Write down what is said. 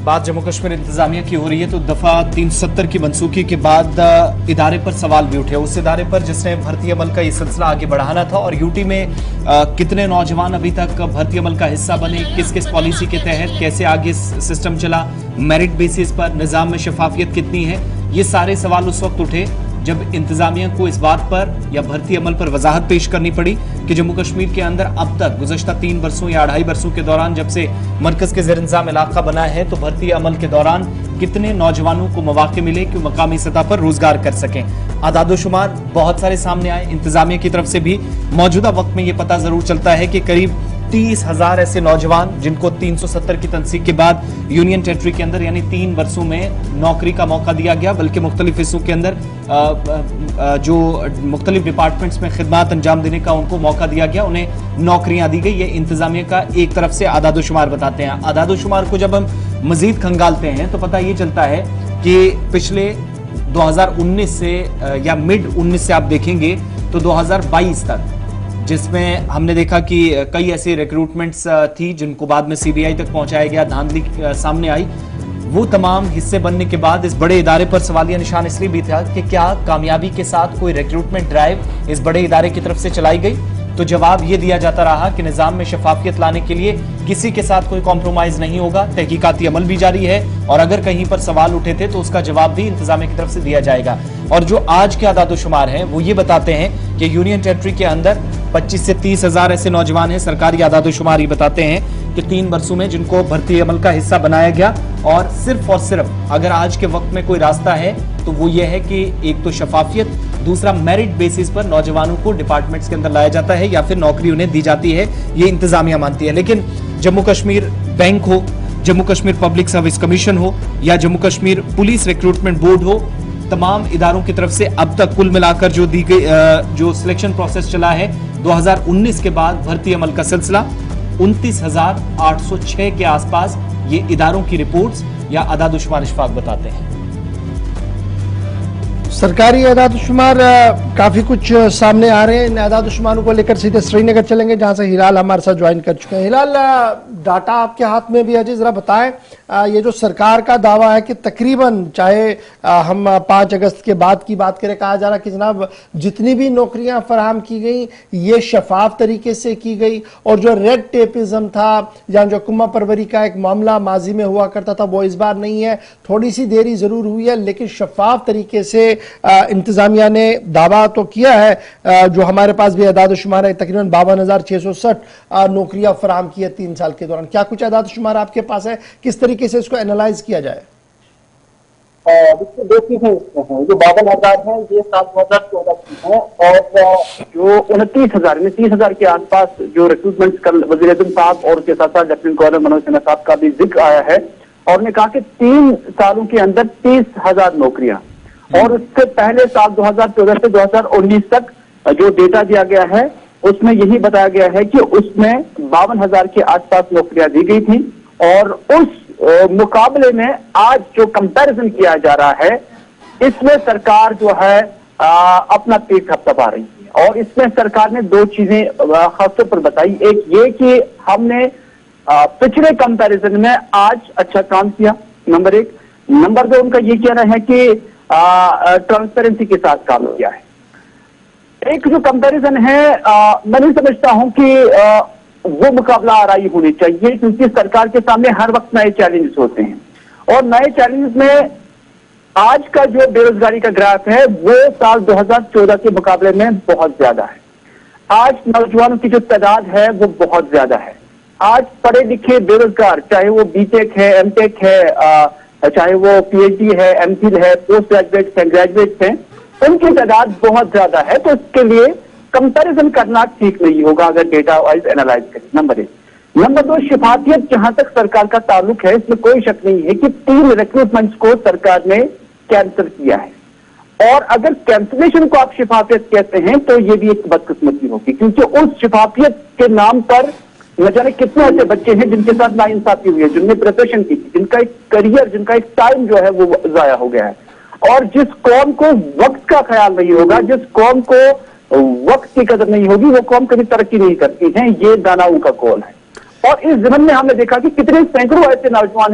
बात जम्मू कश्मीर इंतजामिया की हो रही है तो दफा 370 की मनसूखी के बाद इदारे पर सवाल भी उठे। उस इदारे पर जिसने भर्ती अमल का ये सिलसिला आगे बढ़ाना था और यूटी में कितने नौजवान अभी तक भर्ती अमल का हिस्सा बने, किस किस पॉलिसी के तहत कैसे आगे सिस्टम चला, मेरिट बेसिस पर निजाम में शफाफियत कितनी है, ये सारे सवाल उस वक्त उठे जब इंतजामिया को इस बात पर या भर्ती अमल पर वजाहत पेश करनी पड़ी कि जम्मू कश्मीर के अंदर अब तक गुज़श्ता 3 वर्षों या 2.5 वर्षों के दौरान जब से मरकज के ज़ेर-इंतज़ाम इलाका बना है तो भर्ती अमल के दौरान कितने नौजवानों को मौके मिले कि मकामी सतह पर रोजगार कर सकें। आदादोशुमार बहुत सारे सामने आए इंतजामिया की तरफ से भी। मौजूदा वक्त में यह पता जरूर चलता है कि करीब 30,000 ऐसे नौजवान जिनको 370 की तनसीक के बाद यूनियन टेरिटरी के अंदर यानी 3 वर्षों में नौकरी का मौका दिया गया, बल्कि मुख्तलिफ हिस्सों के अंदर जो मुख्तलिफ डिपार्टमेंट्स में खिदमात अंजाम देने का उनको मौका दिया गया, उन्हें नौकरियां दी गई। ये इंतजामिया का एक तरफ से आदादोशुमार बताते हैं। आदादोशुमार को जब हम मजीद खंगालते हैं तो पता ये चलता है कि पिछले 2019 से या मिड 19 से आप देखेंगे तो 2022 तक, जिसमें हमने देखा कि कई ऐसी रिक्रूटमेंट्स थी जिनको बाद में सीबीआई तक पहुंचाया गया, धांधली सामने आई। वो तमाम हिस्से बनने के बाद इस बड़े इदारे पर सवालिया निशान इसलिए भी था कि क्या कामयाबी के साथ कोई रिक्रूटमेंट ड्राइव इस बड़े इदारे की तरफ से चलाई गई। तो जवाब ये दिया जाता रहा कि निजाम में शफाफियत लाने के लिए किसी के साथ कोई कॉम्प्रोमाइज नहीं होगा, तहकीकाती अमल भी जारी है और अगर कहीं पर सवाल उठे थे तो उसका जवाब भी इंतजामिया की तरफ से दिया जाएगा। और जो आज के आदादोशुमार हैं वो ये बताते हैं कि यूनियन टेरिटरी के अंदर 25 से 30,000 ऐसे नौजवान हैं। सरकारी आदादोशुमार ये बताते हैं कि 3 वर्षों में जिनको भर्ती अमल का हिस्सा बनाया गया और सिर्फ अगर आज के वक्त में कोई रास्ता है तो वो ये है कि एक तो शफाफियत, दूसरा मेरिट बेसिस पर नौजवानों को डिपार्टमेंट्स के अंदर लाया जाता है या फिर नौकरी उन्हें दी जाती है, ये इंतजामिया मानती है। लेकिन जम्मू कश्मीर बैंक हो, Jammu Kashmir public service commission हो या Jammu Kashmir police recruitment board हो, तमाम इदारों की तरफ से अब तक कुल मिलाकर जो दी गई जो सिलेक्शन प्रोसेस चला है 2019 के बाद भर्ती अमल का सिलसिला 29,806 के आसपास, ये इदारों की रिपोर्ट्स या आदादोशुमार इशफाक बताते हैं। सरकारी आदादोशुमार काफी कुछ सामने आ रहे हैं। इन आदादोशुमारों को लेकर सीधे श्रीनगर चलेंगे जहां से हिलाल हमारे साथ ज्वाइन कर चुके हैं। हिलाल, डाटा आपके हाथ में भी है जी, जरा बताएं ये जो सरकार का दावा है कि तकरीबन चाहे हम 5 अगस्त के बाद की बात करें, कहा जा रहा है कि जनाब जितनी भी नौकरियां फराहम की गई ये शफाफ तरीके से की गई और जो रेड टेपिज्म था या जो कुम्मा परवरी का एक मामला माजी में हुआ करता था वो इस बार नहीं है। थोड़ी सी देरी जरूर हुई है लेकिन शफाफ तरीके से इंतजामिया ने दावा तो किया है। जो हमारे पास भी आदादोशुमार है, तकरीबन 52,660 नौकरियां फराहम की है 3 साल के दौरान। क्या कुछ आदादोशुमार आपके पास है, किस तरीके से इसको एनालाइज किया जाए? दो चीजें इसमें हैं, जो 52,000 है ये 7,2014 की है और जो 29,000 यानी 30,000 के आसपास जो रिक्रूटमेंट कल वज़ीर आज़म साहब और उसके साथ साथ लेफ्टिनेंट गवर्नर मनोज सिन्हा साहब का भी जिक्र आया है और उन्होंने कहा कि 3 सालों के अंदर 30,000 नौकरियां और उससे पहले साल 2014 से 2019 तक जो डेटा दिया गया है उसमें यही बताया गया है कि उसमें 52,000 के आसपास नौकरियां दी गई थी और उस मुकाबले में आज जो कंपैरिजन किया जा रहा है इसमें सरकार जो है अपना पेट थपथपा रही है और इसमें सरकार ने 2 चीजें खासतौर पर बताई। एक ये कि हमने पिछले कंपैरिजन में आज अच्छा काम किया, नंबर 1। नंबर 2 उनका ये कहना है कि ट्रांसपेरेंसी के साथ काम किया है। एक जो कंपैरिजन है मैं नहीं समझता हूं कि वो मुकाबला आराई होनी चाहिए क्योंकि सरकार के सामने हर वक्त नए चैलेंजेस होते हैं और नए चैलेंजेस में आज का जो बेरोजगारी का ग्राफ है वो साल 2014 के मुकाबले में बहुत ज्यादा है। आज नौजवानों की जो तादाद है वो बहुत ज्यादा है। आज पढ़े लिखे बेरोजगार, चाहे वो बीटेक है, एमटेक है, चाहे वो पीएचडी है, एमफिल है, पोस्ट ग्रेजुएट है, ग्रेजुएट हैं, उनकी तादाद बहुत ज्यादा है। तो इसके लिए कंपैरिजन करना ठीक नहीं होगा अगर डेटा वाइज एनालाइज करें, नंबर 1। नंबर 2, शफाफियत जहां तक सरकार का ताल्लुक है इसमें कोई शक नहीं है कि 3 रिक्रूटमेंट्स को सरकार ने कैंसिल किया है और अगर कैंसिलेशन को आप शफाफियत कहते हैं तो ये भी एक बदकिस्मती होगी क्योंकि उस शफाफियत के नाम पर न जाने कितने ऐसे बच्चे हैं जिनके साथ नाइंसाफी हुई है, जिनने प्रिपरेशन की थी, जिनका एक करियर, जिनका एक टाइम जो है वो जाया हो गया है। और जिस कौम को वक्त का ख्याल नहीं होगा, जिस कौम को वक्त की कदर नहीं होगी, वो कौम कभी तरक्की नहीं करती है। ये दानाओं का कौल है। और इस जमन में हमने देखा कि कितने सैकड़ों ऐसे नौजवान